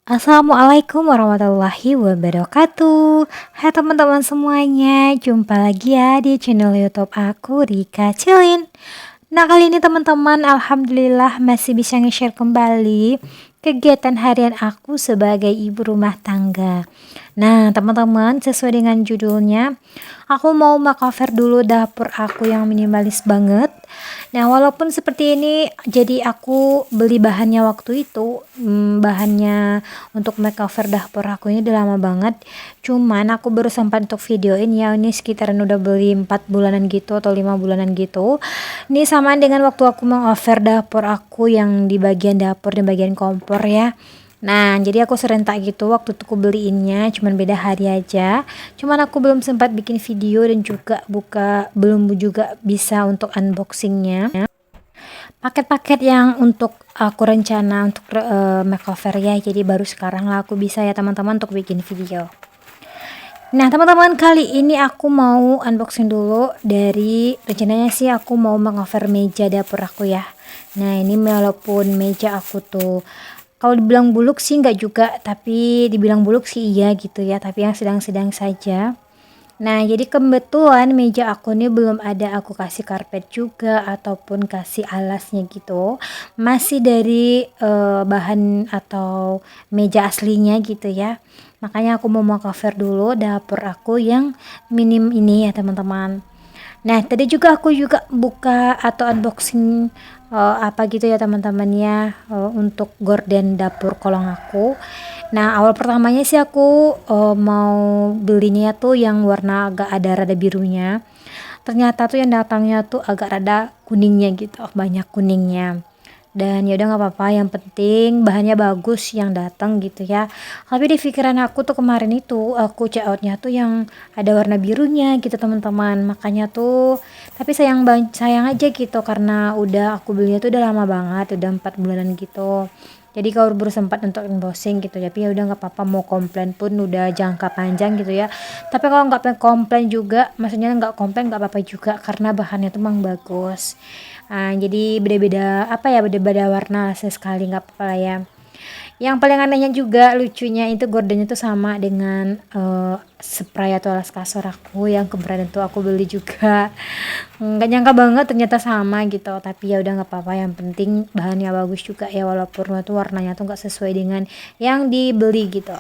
Assalamualaikum warahmatullahi wabarakatuh. Hai teman-teman semuanya, jumpa lagi ya di channel YouTube aku, Rika Cilin. Nah, kali ini teman-teman, alhamdulillah masih bisa nge-share kembali kegiatan harian aku sebagai ibu rumah tangga. Nah, teman-teman, sesuai dengan judulnya, aku mau makeover dulu dapur aku yang minimalis banget. Nah, walaupun seperti ini, jadi aku beli bahannya waktu itu, bahannya untuk makeover dapur aku ini udah lama banget. Cuman aku baru sempat untuk videoin ya, ini sekitaran udah beli 4 bulanan gitu atau 5 bulanan gitu. Ini samaan dengan waktu aku mengover dapur aku yang di bagian dapur dan bagian kompor ya. Nah, jadi aku serentak gitu waktu itu aku beliinnya, cuman beda hari aja. Cuman aku belum sempat bikin video dan juga belum juga bisa untuk unboxingnya. Paket-paket yang untuk aku rencana untuk makeover ya, jadi baru sekarang lah aku bisa ya teman-teman untuk bikin video. Nah, teman-teman, kali ini aku mau unboxing dulu dari rencananya sih aku mau mengover meja dapur aku ya. Nah, ini walaupun meja aku tuh kalau dibilang buluk sih enggak juga, tapi dibilang buluk sih iya gitu ya, tapi yang sedang-sedang saja. Nah, jadi kebetulan meja aku ini belum ada aku kasih karpet juga ataupun kasih alasnya gitu. Masih dari bahan atau meja aslinya gitu ya. Makanya aku mau cover dulu dapur aku yang minim ini ya teman-teman. Nah, tadi juga aku juga buka atau unboxing apa gitu ya teman-teman ya, untuk gorden dapur kolong aku. Nah, awal pertamanya sih aku mau belinya tuh yang warna agak ada rada birunya. Ternyata tuh yang datangnya tuh agak rada kuningnya gitu, banyak kuningnya. Dan ya udah nggak apa-apa, yang penting bahannya bagus yang datang gitu ya. Tapi di pikiran aku tuh kemarin itu aku check outnya tuh yang ada warna birunya gitu teman-teman. Makanya tuh tapi sayang aja gitu karena udah aku belinya tuh udah lama banget, udah 4 bulanan gitu. Jadi kalau baru sempat untuk unboxing gitu, tapi ya udah nggak apa-apa, mau komplain pun udah jangka panjang gitu ya. Tapi kalau nggak pengen komplain juga, maksudnya nggak komplain nggak apa-apa juga karena bahannya tuh memang bagus. Jadi beda-beda apa ya, beda-beda warna sesekali nggak apa-apa lah ya. Yang paling anehnya juga lucunya itu gordennya tuh sama dengan spray atau alas kasur aku yang kemarin tuh aku beli juga. Nggak nyangka banget ternyata sama gitu, tapi ya udah nggak apa-apa, yang penting bahannya bagus juga ya walaupun tuh warnanya tuh nggak sesuai dengan yang dibeli gitu.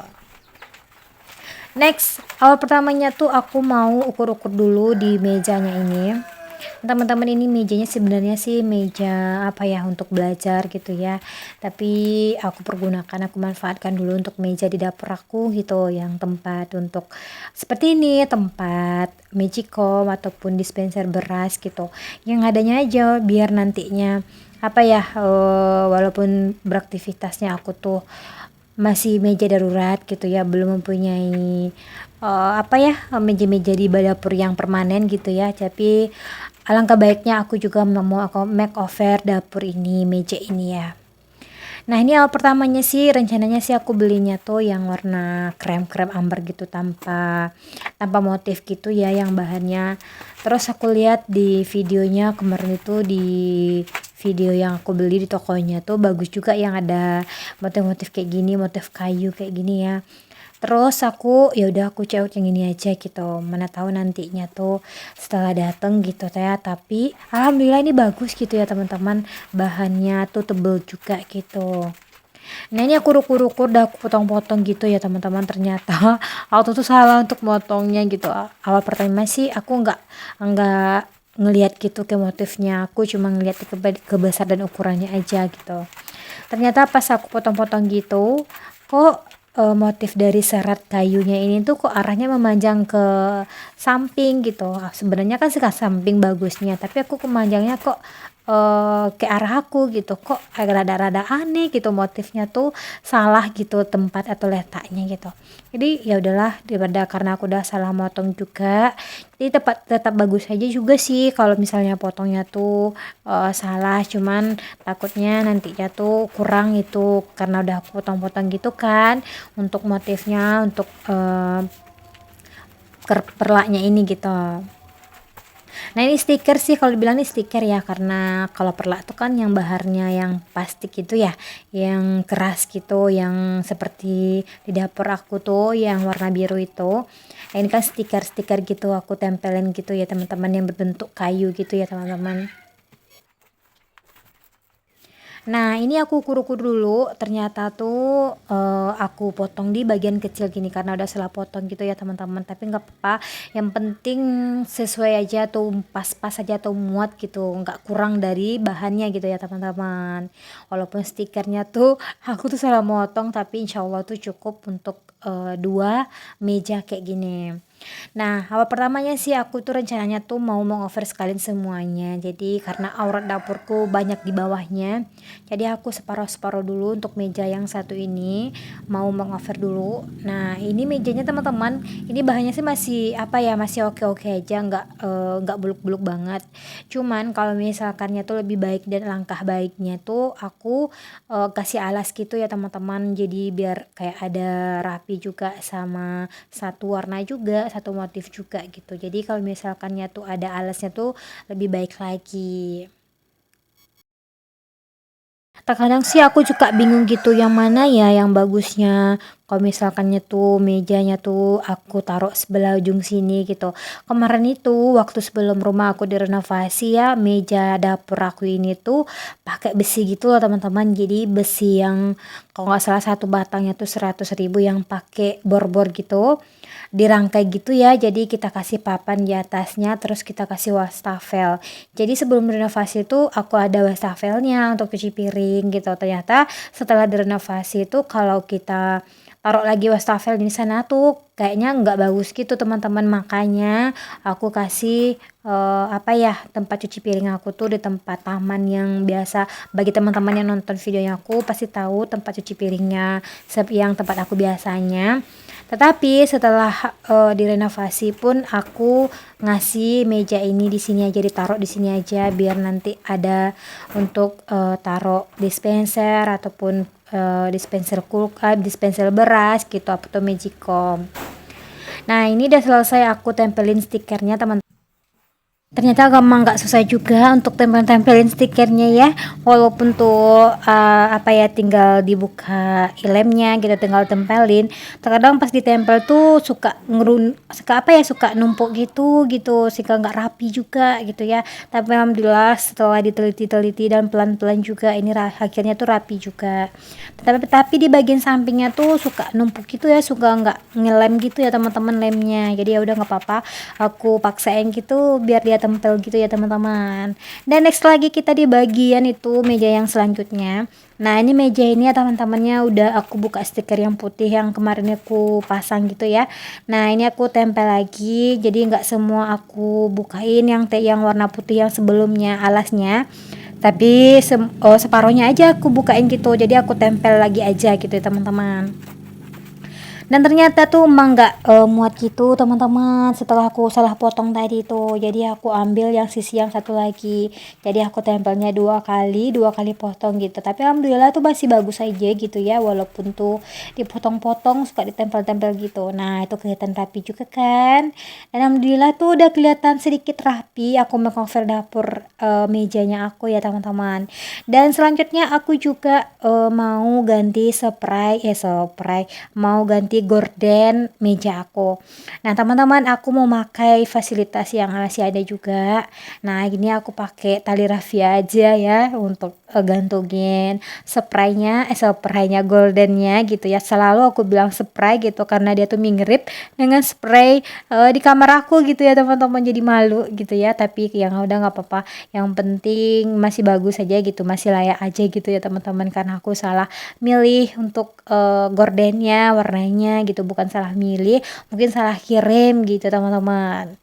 Next, awal pertamanya tuh aku mau ukur-ukur dulu di mejanya ini. Teman-teman, ini mejanya sebenarnya sih meja apa ya, untuk belajar gitu ya, tapi aku manfaatkan dulu untuk meja di dapur aku gitu, yang tempat untuk seperti ini, tempat magicom ataupun dispenser beras gitu, yang adanya aja biar nantinya apa ya, walaupun beraktivitasnya aku tuh masih meja darurat gitu ya, belum mempunyai apa ya, meja-meja di dapur yang permanen gitu ya, tapi alangkah baiknya aku juga mau aku makeover dapur ini, meja ini ya. Nah, ini awal pertamanya sih rencananya sih aku belinya tuh yang warna krem-krem amber gitu, tanpa tanpa motif gitu ya yang bahannya. Terus aku lihat di videonya kemarin itu, di video yang aku beli di tokonya tuh bagus juga yang ada motif-motif kayak gini, motif kayu kayak gini ya. Terus aku ya udah aku cewek yang ini aja gitu. Mana tahu nantinya tuh setelah dateng gitu ya. Tapi alhamdulillah ini bagus gitu ya teman-teman. Bahannya tuh tebel juga gitu. Nah, ini aku ukur-ukur udah aku potong-potong gitu ya teman-teman. Ternyata aku tuh salah untuk motongnya gitu. Awal pertama sih aku nggak ngelihat gitu ke motifnya. Aku cuma ngelihat kebesaran dan ukurannya aja gitu. Ternyata pas aku potong-potong gitu, kok motif dari serat kayunya ini tuh kok arahnya memanjang ke samping gitu. Sebenarnya kan ke samping bagusnya, tapi aku kemanjangnya kok ke arah aku gitu. Kok agak rada-rada aneh gitu, motifnya tuh salah gitu tempat atau letaknya gitu. Jadi ya udahlah, daripada karena aku udah salah motong juga. Jadi tetap bagus aja juga sih kalau misalnya potongnya tuh salah, cuman takutnya nantinya tuh kurang itu karena udah aku potong-potong gitu kan untuk motifnya, untuk perlaknya ini gitu. Nah ini stiker sih, kalau dibilang ini stiker ya, karena kalau perlak tuh kan yang bahannya yang plastik gitu ya, yang keras gitu, yang seperti di dapur aku tuh yang warna biru itu. Nah, ini kan stiker-stiker gitu aku tempelin gitu ya teman-teman, yang berbentuk kayu gitu ya teman-teman. Nah, ini aku ukur-ukur dulu, ternyata tuh aku potong di bagian kecil gini karena udah salah potong gitu ya teman-teman. Tapi nggak apa-apa, yang penting sesuai aja tuh, pas-pas aja tuh, muat gitu, nggak kurang dari bahannya gitu ya teman-teman. Walaupun stikernya tuh aku tuh salah motong, tapi insya Allah tuh cukup untuk dua meja kayak gini. Nah, awal pertamanya sih aku tuh rencananya tuh mau mengover sekalian semuanya. Jadi karena aurat dapurku banyak di bawahnya, jadi aku separuh-separuh dulu untuk meja yang satu ini, mau mengover dulu. Nah, ini mejanya teman-teman, ini bahannya sih masih apa ya, masih oke-oke aja, nggak buluk-buluk banget. Cuman kalau misalkannya tuh lebih baik dan langkah baiknya tuh aku kasih alas gitu ya teman-teman. Jadi biar kayak ada rapi juga, sama satu warna juga, satu motif juga gitu. Jadi kalau misalkannya tuh ada alasnya tuh lebih baik lagi. Terkadang sih aku juga bingung gitu, yang mana ya yang bagusnya. Kalau misalkannya tuh mejanya tuh aku taruh sebelah ujung sini gitu. Kemarin itu waktu sebelum rumah aku direnovasi ya, meja dapur aku ini tuh pakai besi gitu loh teman-teman. Jadi besi yang kalau nggak salah satu batangnya tuh 100.000, yang pakai bor-bor gitu, dirangkai gitu ya. Jadi kita kasih papan di atasnya, terus kita kasih wastafel. Jadi sebelum renovasi itu aku ada wastafelnya untuk cuci piring gitu. Ternyata setelah direnovasi itu kalau kita taruh lagi wastafel di sana tuh kayaknya nggak bagus gitu teman-teman. Makanya aku kasih apa ya, tempat cuci piring aku tuh di tempat taman yang biasa. Bagi teman-teman yang nonton videonya aku pasti tahu tempat cuci piringnya yang tempat aku biasanya. Tetapi setelah direnovasi pun aku ngasih meja ini di sini aja, ditaruh di sini aja, biar nanti ada untuk taruh dispenser ataupun dispenser kulkas, dispenser beras gitu, atau magicom. Nah, ini udah selesai aku tempelin stikernya teman. Ternyata gampang, nggak susah juga untuk tempelin stikernya ya. Walaupun tuh apa ya, tinggal dibuka lemnya gitu, tinggal tempelin. Terkadang pas ditempel tuh suka apa ya, suka numpuk gitu sehingga nggak rapi juga gitu ya. Tapi alhamdulillah setelah diteliti-teliti dan pelan-pelan juga ini akhirnya tuh rapi juga. Tapi di bagian sampingnya tuh suka numpuk gitu ya, suka nggak ngelem gitu ya teman-teman lemnya. Jadi ya udah nggak apa-apa, aku paksain gitu biar dia tempel gitu ya teman-teman. Dan next lagi kita di bagian itu meja yang selanjutnya. Nah ini meja ini ya teman-temannya udah aku buka stiker yang putih yang kemarin aku pasang gitu ya. Nah ini aku tempel lagi, jadi nggak semua aku bukain yang warna putih yang sebelumnya alasnya, tapi separuhnya aja aku bukain gitu. Jadi aku tempel lagi aja gitu ya teman-teman. Dan ternyata tuh emang nggak muat gitu teman-teman, setelah aku salah potong tadi tuh. Jadi aku ambil yang sisi yang satu lagi, jadi aku tempelnya dua kali potong gitu. Tapi alhamdulillah tuh masih bagus aja gitu ya, walaupun tuh dipotong-potong suka ditempel-tempel gitu. Nah itu kelihatan rapi juga kan. Dan alhamdulillah tuh udah kelihatan sedikit rapi. Aku makeover dapur mejanya aku ya teman-teman. Dan selanjutnya aku juga mau ganti spray, mau ganti gorden meja aku. Nah teman-teman, aku mau pakai fasilitas yang masih ada juga. Nah ini aku pakai tali rafia aja ya untuk gantungin spraynya goldennya gitu ya. Selalu aku bilang spray gitu karena dia tuh mirip dengan spray di kamar aku gitu ya teman-teman. Jadi malu gitu ya, tapi yang udah nggak apa-apa, yang penting masih bagus aja gitu, masih layak aja gitu ya teman-teman. Karena aku salah milih untuk gordennya, warnanya gitu, bukan salah milih, mungkin salah kirim gitu teman-teman.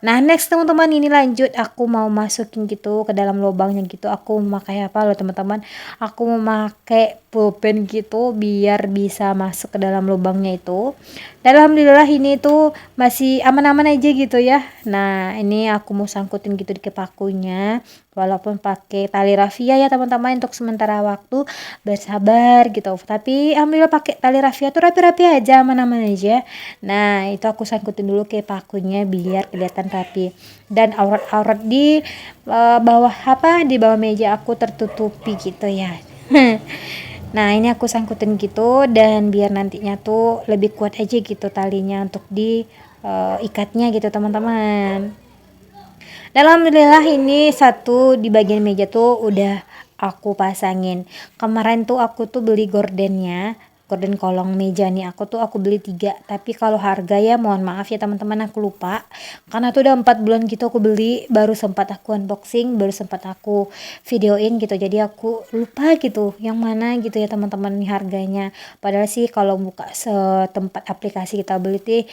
Nah next teman-teman, ini lanjut aku mau masukin gitu ke dalam lubangnya gitu. Aku memakai apa loh teman-teman, aku memakai pulpen gitu biar bisa masuk ke dalam lubangnya itu. Dan alhamdulillah ini tuh masih aman-aman aja gitu ya. Nah ini aku mau sangkutin gitu di kepakunya, walaupun pakai tali rafia ya teman-teman untuk sementara waktu, bersabar gitu. Tapi alhamdulillah pakai tali rafia tuh rapi-rapi aja, aman-aman aja. Nah itu aku sangkutin dulu ke pakunya biar kelihatan kelihatan rapi. Dan aurat-aurat di di bawah meja aku tertutupi gitu ya. Nah, ini aku sangkutin gitu dan biar nantinya tuh lebih kuat aja gitu talinya untuk di ikatnya gitu teman-teman. Dan alhamdulillah ini satu di bagian meja tuh udah aku pasangin. Kemarin tuh aku tuh beli gorden kolong meja nih aku beli 3, tapi kalau harga ya mohon maaf ya teman-teman, aku lupa karena tuh udah 4 bulan gitu aku beli, baru sempat aku unboxing, baru sempat aku videoin gitu, jadi aku lupa gitu yang mana gitu ya teman-teman nih harganya. Padahal sih kalau buka setempat aplikasi kita beli tuh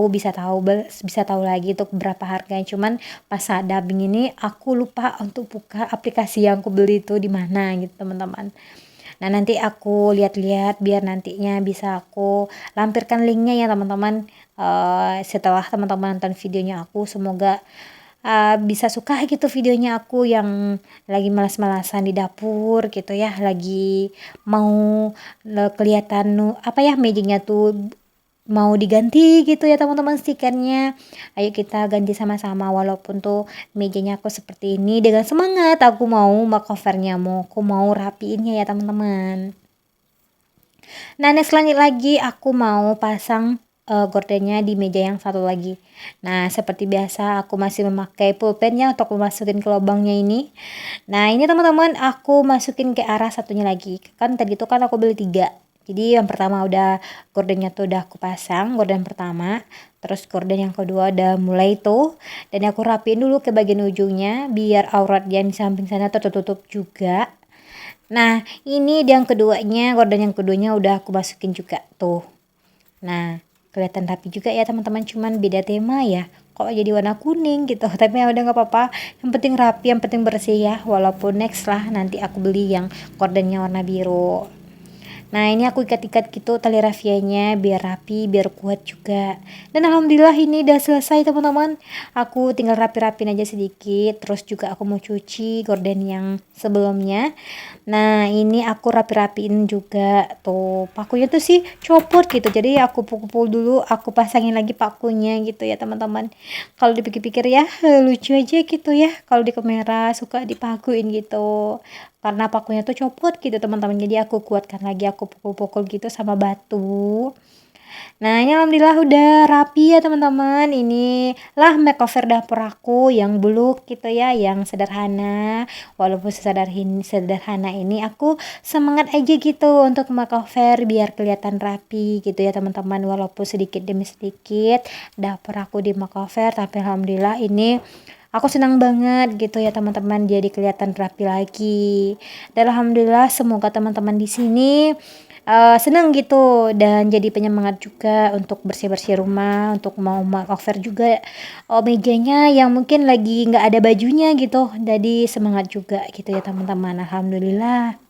bisa tahu lagi untuk berapa harganya, cuman pas saat dubbing ini aku lupa untuk buka aplikasi yang aku beli itu di mana gitu teman-teman. Nah, nanti aku lihat-lihat biar nantinya bisa aku lampirkan linknya ya teman-teman. Setelah teman-teman nonton videonya aku, semoga bisa suka gitu videonya aku yang lagi malas-malasan di dapur gitu ya, lagi mau kelihatan mejanya tuh mau diganti gitu ya teman-teman stikernya. Ayo kita ganti sama-sama, walaupun tuh mejanya aku seperti ini, dengan semangat aku mau makeovernya, aku mau rapiinnya ya teman-teman. Nah, next lanjut lagi aku mau pasang gordennya di meja yang satu lagi. Nah, seperti biasa aku masih memakai pulpennya untuk memasukin ke lubangnya ini. Nah, ini teman-teman aku masukin ke arah satunya lagi. Kan tadi tuh kan aku beli 3. Jadi yang pertama udah gordennya tuh udah aku pasang, gorden pertama. Terus gorden yang kedua udah mulai tuh. Dan aku rapiin dulu ke bagian ujungnya biar aurat yang di samping sana tertutup juga. Nah, ini gorden yang keduanya udah aku masukin juga tuh. Nah, kelihatan rapi juga ya teman-teman, cuman beda tema ya. Kok jadi warna kuning gitu. Tapi ya udah nggak apa-apa. Yang penting rapi, yang penting bersih ya. Walaupun next lah nanti aku beli yang gordennya warna biru. Nah, ini aku ikat-ikat gitu tali rafianya biar rapi, biar kuat juga. Dan alhamdulillah ini udah selesai teman-teman. Aku tinggal rapi-rapin aja sedikit. Terus juga aku mau cuci gorden yang sebelumnya. Nah, ini aku rapi-rapiin juga tuh. Pakunya tuh sih copot gitu. Jadi aku pukul dulu, aku pasangin lagi pakunya gitu ya teman-teman. Kalau dipikir-pikir ya lucu aja gitu ya. Kalau di kamera suka dipakuin gitu. Karena pakunya tuh copot gitu teman-teman. Jadi aku kuatkan lagi, aku pukul-pukul gitu sama batu. Nah, ini alhamdulillah udah rapi ya teman-teman. Inilah makeover dapur aku yang buluk gitu ya, yang sederhana. Walaupun sederhana ini aku semangat aja gitu untuk makeover biar kelihatan rapi gitu ya teman-teman. Walaupun sedikit demi sedikit dapur aku di makeover, tapi alhamdulillah ini aku senang banget gitu ya teman-teman, jadi kelihatan rapi lagi. Dan alhamdulillah semoga teman-teman di sini senang gitu dan jadi penyemangat juga untuk bersih-bersih rumah, untuk mau makeover juga mejanya yang mungkin lagi nggak ada bajunya gitu. Jadi semangat juga gitu ya teman-teman. Alhamdulillah.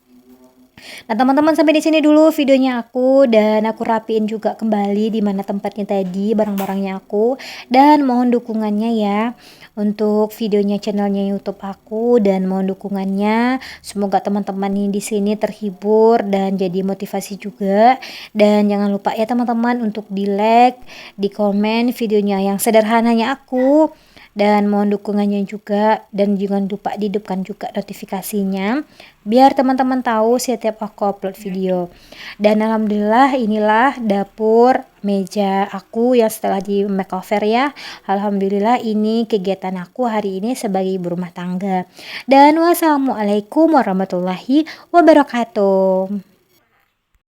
Nah, teman-teman sampai di sini dulu videonya aku, dan aku rapiin juga kembali di mana tempatnya tadi barang-barangnya aku, dan mohon dukungannya ya untuk videonya channelnya YouTube aku, dan mohon dukungannya. Semoga teman-teman ini di sini terhibur dan jadi motivasi juga. Dan jangan lupa ya teman-teman untuk di-like, di komen videonya yang sederhananya aku. Dan mohon dukungannya juga, dan jangan lupa dihidupkan juga notifikasinya biar teman-teman tahu setiap aku upload video. Dan alhamdulillah inilah dapur meja aku yang setelah di makeover ya. Alhamdulillah ini kegiatan aku hari ini sebagai ibu rumah tangga. Dan wassalamualaikum warahmatullahi wabarakatuh.